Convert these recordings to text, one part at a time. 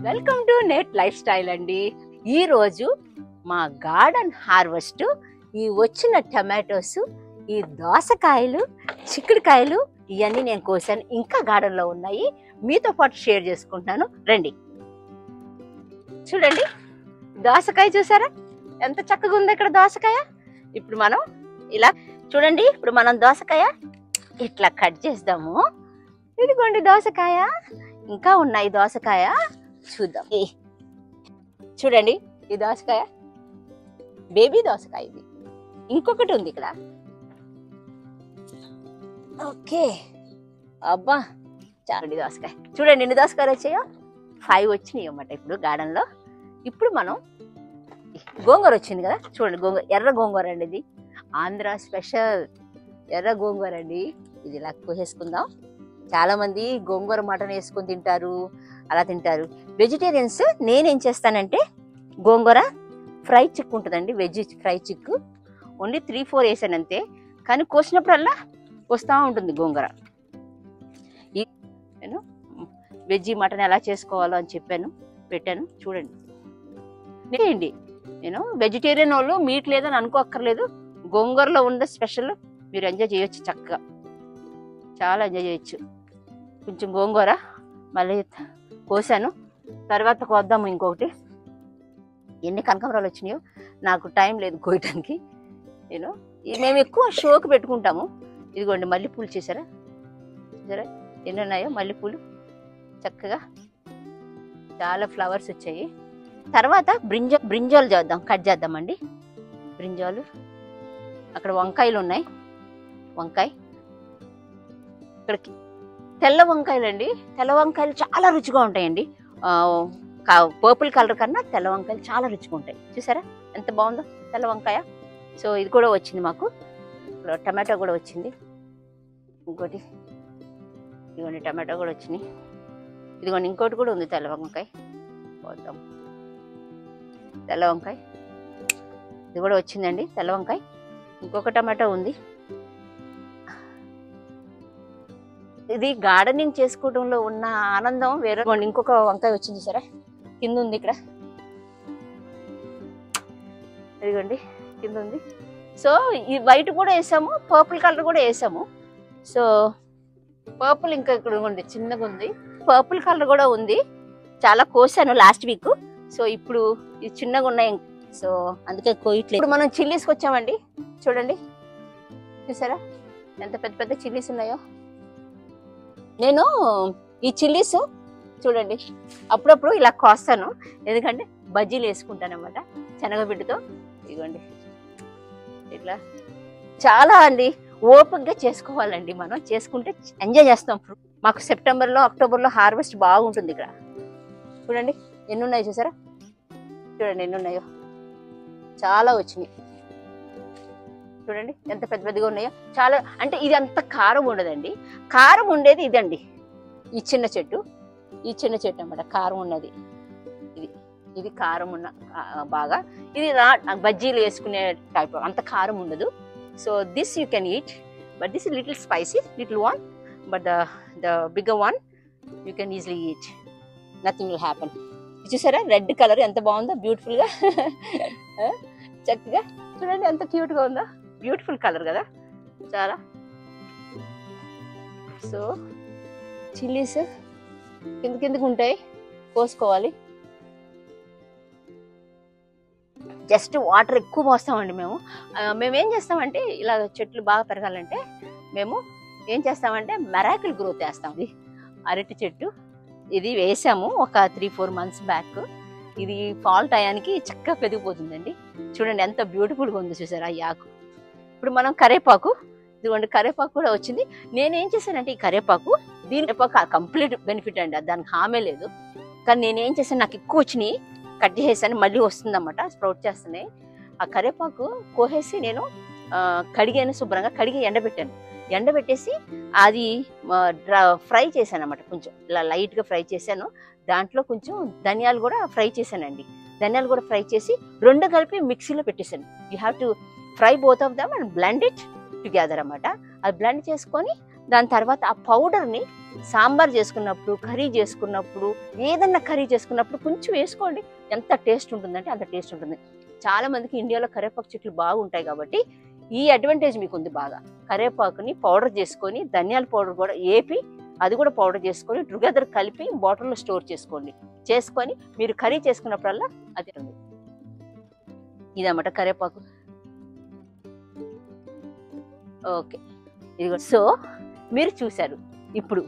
Welcome to net life style అండి. ఈరోజు మా గార్డెన్ హార్వెస్ట్, ఈ వచ్చిన టమాటోస్, ఈ దోసకాయలు, చిక్కుడుకాయలు ఇవన్నీ నేను కోసాను. ఇంకా గార్డెన్లో ఉన్నాయి, మీతో పాటు షేర్ చేసుకుంటున్నాను. రండి చూడండి, దోసకాయ చూసారా ఎంత చక్కగా ఉంది ఇక్కడ దోసకాయ. ఇప్పుడు మనం ఇలా చూడండి, ఇప్పుడు మనం దోసకాయ ఇట్లా కట్ చేద్దాము. ఇదిగోండి దోసకాయ, ఇంకా ఉన్నాయి దోసకాయ, చూద్దాం. చూడండి ఈ దోసకాయ, బేబీ దోసకాయ. ఇది ఇంకొకటి ఉంది ఇక్కడ. ఓకే, అబ్బా చాలండి దోసకాయ. చూడండి ఎన్ని దోసకాయలు వచ్చాయో, 5 వచ్చినాయి అన్నమాట ఇప్పుడు గార్డెన్లో. ఇప్పుడు మనం గోంగూర వచ్చింది కదా, చూడండి గోంగూర, ఎర్ర గోంగూర అండి. ఇది ఆంధ్ర స్పెషల్ ఎర్ర గోంగూర అండి. ఇది ఇలా కోసేసుకుందాం. చాలా మంది గోంగూర మటన్ వేసుకొని తింటారు, అలా తింటారు. వెజిటేరియన్స్ నేనేం చేస్తానంటే గోంగూర ఫ్రై చిక్కు ఉంటుందండి, వెజ్ ఫ్రై చిక్కు. ఓన్లీ 3-4 వేసాను అంతే, కానీ కోసినప్పుడల్లా వస్తూ ఉంటుంది గోంగూర. నేను వెజ్ మటన్ ఎలా చేసుకోవాలో అని చెప్పాను, పెట్టాను చూడండి. నేనండి నేను వెజిటేరియన్ వాళ్ళు మీట్ లేదని అనుకోక్కర్లేదు. గోంగూరలో ఉన్న స్పెషల్ మీరు ఎంజాయ్ చేయొచ్చు, చక్కగా చాలా ఎంజాయ్ చేయొచ్చు. కొంచెం గోంగూర మళ్ళీ కోసాను, తర్వాత కోద్దాము. ఇంకొకటి ఎన్ని కనకాంబరాలు వచ్చినాయో, నాకు టైం లేదు కోయటానికి. మేము ఎక్కువ షోకి పెట్టుకుంటాము. ఇదిగోండి మల్లెపూలు చూసారా, చూసారా ఎన్ని ఉన్నాయో మల్లెపూలు, చక్కగా చాలా ఫ్లవర్స్ వచ్చాయి. తర్వాత బ్రింజాలు చేద్దాం, కట్ చేద్దామండి. బ్రింజాలు, అక్కడ వంకాయలు ఉన్నాయి, వంకాయ, ఇక్కడికి తెల్ల వంకాయలు అండి. తెల్ల వంకాయలు చాలా రుచిగా ఉంటాయండి. పర్పుల్ కలర్ కన్నా తెల్ల వంకాయలు చాలా రుచిగా ఉంటాయి. చూసారా ఎంత బాగుందో తెల్ల వంకాయ. సో ఇది కూడా వచ్చింది మాకు. టమాటో కూడా వచ్చింది. ఇంకోటి ఇదిగోండి టమాటో కూడా వచ్చినాయి. ఇదిగోండి ఇంకోటి కూడా ఉంది తెల్ల వంకాయ, పోద్దాం. తెల్ల వంకాయ ఇది కూడా వచ్చిందండి, తెల్ల వంకాయ. ఇంకొక టమాటో ఉంది. ఇది గార్డెనింగ్ చేసుకోవడంలో ఉన్న ఆనందం వేరే. ఇంకొక వంకాయ వచ్చింది సరే, కింద ఉంది ఇక్కడ, ఇదిగోండి కింద ఉంది. సో ఈ వైట్ కూడా వేసాము, పర్పుల్ కలర్ కూడా వేసాము. సో పర్పుల్ ఇంకా ఇక్కడ ఉంది, చిన్నగా ఉంది. పర్పుల్ కలర్ కూడా ఉంది, చాలా కోసాను లాస్ట్ వీక్. సో ఇప్పుడు ఇది చిన్నగా ఉన్నాయి, సో అందుకే కోయట్లేదు. ఇప్పుడు మనం చిల్లీస్కి వచ్చామండి. చూడండి చూసారా ఎంత పెద్ద పెద్ద చిల్లీస్ ఉన్నాయో. నేను ఈ చిల్లీస్ చూడండి అప్పుడప్పుడు ఇలా కోస్తాను, ఎందుకంటే బజ్జీలు వేసుకుంటాను అన్నమాట శనగపిండితో. ఇదిగోండి ఇట్లా చాలా అండి ఓపికగా చేసుకోవాలండి. మనం చేసుకుంటే ఎంజాయ్ చేస్తాం. మాకు సెప్టెంబర్లో అక్టోబర్లో హార్వెస్ట్ బాగుంటుంది ఇక్కడ. చూడండి ఎన్ని ఉన్నాయో చూసారా, చూడండి ఎన్ని ఉన్నాయో, చాలా వచ్చినాయి. చూడండి ఎంత పెద్ద పెద్దగా ఉన్నాయో. చాలా అంటే ఇది అంత కారం ఉండదండి. కారం ఉండేది ఇదండి, ఈ చిన్న చెట్టు, ఈ చిన్న చెట్టు అన్నమాట కారం ఉన్నది. ఇది కారం ఉన్న బాగా. ఇది బజ్జీలు వేసుకునే టైప్, అంత కారం ఉండదు. So this you can eat, but this is little spicy, little one, but the bigger one you can easily eat, nothing will happen. చూసారా రెడ్ కలర్ ఎంత బాగుందో, బ్యూటిఫుల్ గా చక్కగా. చూడండి ఎంత క్యూట్ గా ఉందో, బ్యూటిఫుల్ కలర్ కదా చాలా. సో చిల్లీస్ కిందకు ఉంటాయి, కోసుకోవాలి. జస్ట్ వాటర్ ఎక్కువ పోస్తామండి మేము. ఏం చేస్తామంటే ఇలా చెట్లు బాగా పెరగాలంటే మేము ఏం చేస్తామంటే మెరాకిల్ గ్రోత్ వేస్తాం. ఇది అరటి చెట్టు, ఇది వేసాము ఒక 3-4 months బ్యాక్. ఇది ఫాల్ టయానికి చక్కగా పెరిగిపోతుందండి. చూడండి ఎంత బ్యూటిఫుల్గా ఉంది చూసారా ఈ ఆకు. ఇప్పుడు మనం కరేపాకు, ఇదిగోండి కరేపాకు కూడా వచ్చింది. నేనేం చేశానంటే ఈ కరేపాకు, కంప్లీట్ బెనిఫిట్ అండి, దానికి హామీ లేదు. కానీ నేనేం చేశాను, నాకు ఎక్కువ వచ్చినాయి, కట్ చేసేసాను, మళ్ళీ వస్తుందన్నమాట, స్ప్రౌట్ చేస్తున్నాయి. ఆ కరేపాకు కోసేసి నేను కడిగాను, శుభ్రంగా కడిగి ఎండబెట్టాను. ఎండబెట్టేసి అది ఫ్రై చేశాను అన్నమాట, కొంచెం ఇలా లైట్గా ఫ్రై చేశాను. దాంట్లో కొంచెం ధనియాలు కూడా ఫ్రై చేశానండి. ధనియాలు కూడా ఫ్రై చేసి రెండు కలిపి మిక్సీలో పెట్టేశాను. You have to fry both of them and blend it together అన్నమాట. అది బ్లెండ్ చేసుకొని దాని తర్వాత ఆ పౌడర్ని సాంబార్ చేసుకున్నప్పుడు, కర్రీ చేసుకున్నప్పుడు, ఏదన్నా కర్రీ చేసుకున్నప్పుడు కొంచెం వేసుకోండి. ఎంత టేస్ట్ ఉంటుందంటే అంత టేస్ట్ ఉంటుంది. చాలా మందికి ఇండియాలో కరివేపాకు చెట్లు బాగుంటాయి కాబట్టి ఈ అడ్వాంటేజ్ మీకు ఉంది బాగా. కరివేపాకుని పౌడర్ చేసుకొని, ధనియాల పౌడర్ కూడా ఏపి అది కూడా పౌడర్ చేసుకొని టుగెదర్ కలిపి బాటిల్లో స్టోర్ చేసుకోండి. చేసుకొని మీరు కర్రీ చేసుకున్నప్పుడల్లా అది ఉంది. ఇదన్నమాట కరివేపాకు. ఓకే, ఇదిగో. సో మీరు చూశారు. ఇప్పుడు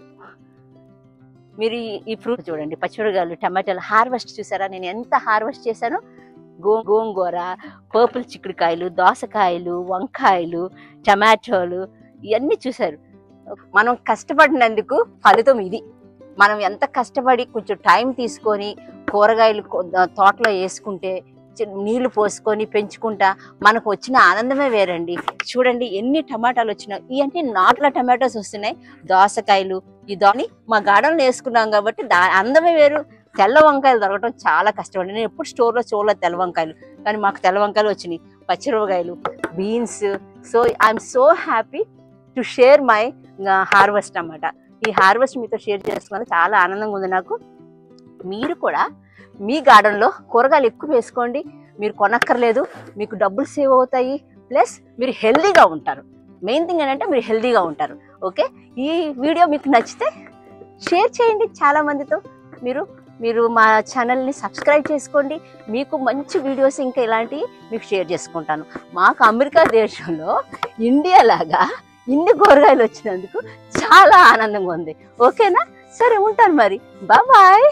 మీరు ఈ ఫ్రూట్ చూడండి, పచ్చిమిరపకాయలు, టమాటాలు హార్వెస్ట్ చూసారా? నేను ఎంత హార్వెస్ట్ చేశానో. గోంగూర, పర్పుల్ చిక్కుడుకాయలు, దోసకాయలు, వంకాయలు, టమాటోలు ఇవన్నీ చూశారు. మనం కష్టపడినందుకు ఫలితం ఇది. మనం ఎంత కష్టపడి కొంచెం టైం తీసుకొని కూరగాయలు తోటలో వేసుకుంటే, నీళ్లు పోసుకొని పెంచుకుంటా మనకు వచ్చిన ఆనందమే వేరండి. చూడండి ఎన్ని టమాటాలు వచ్చినాయి. ఇవన్నీ నాట్ల టమాటోస్ వస్తున్నాయి. దోసకాయలు దాన్ని మా గార్డెన్లో వేసుకున్నాం కాబట్టి అందమే వేరు. తెల్ల వంకాయలు దొరకడం చాలా కష్టమండి. నేను ఎప్పుడు స్టోర్లో చూడలేదు తెల్ల వంకాయలు, కానీ మాకు తెల్ల వంకాయలు వచ్చినాయి. పచ్చిమిరపకాయలు, beans. So I'm so happy to share my harvest అన్నమాట. ఈ హార్వెస్ట్ మీతో షేర్ చేసుకున్నందుకు చాలా ఆనందంగా ఉంది నాకు. మీరు కూడా మీ గార్డెన్లో కూరగాయలు ఎక్కువ వేసుకోండి. మీరు కొనక్కర్లేదు, మీకు డబ్బులు సేవ్ అవుతాయి, ప్లస్ మీరు హెల్దీగా ఉంటారు. మెయిన్ థింగ్ ఏంటంటే మీరు హెల్దీగా ఉంటారు. ఓకే, ఈ వీడియో మీకు నచ్చితే షేర్ చేయండి చాలా మందితో. మీరు మా ఛానల్ని సబ్స్క్రైబ్ చేసుకోండి. మీకు మంచి వీడియోస్ ఇంకా ఇలాంటివి మీకు షేర్ చేసుకుంటాను. మాకు అమెరికా దేశంలో ఇండియా లాగా ఇన్ని కూరగాయలు వచ్చినందుకు చాలా ఆనందంగా ఉంది. ఓకేనా? సరే ఉంటాను మరి. బాయ్.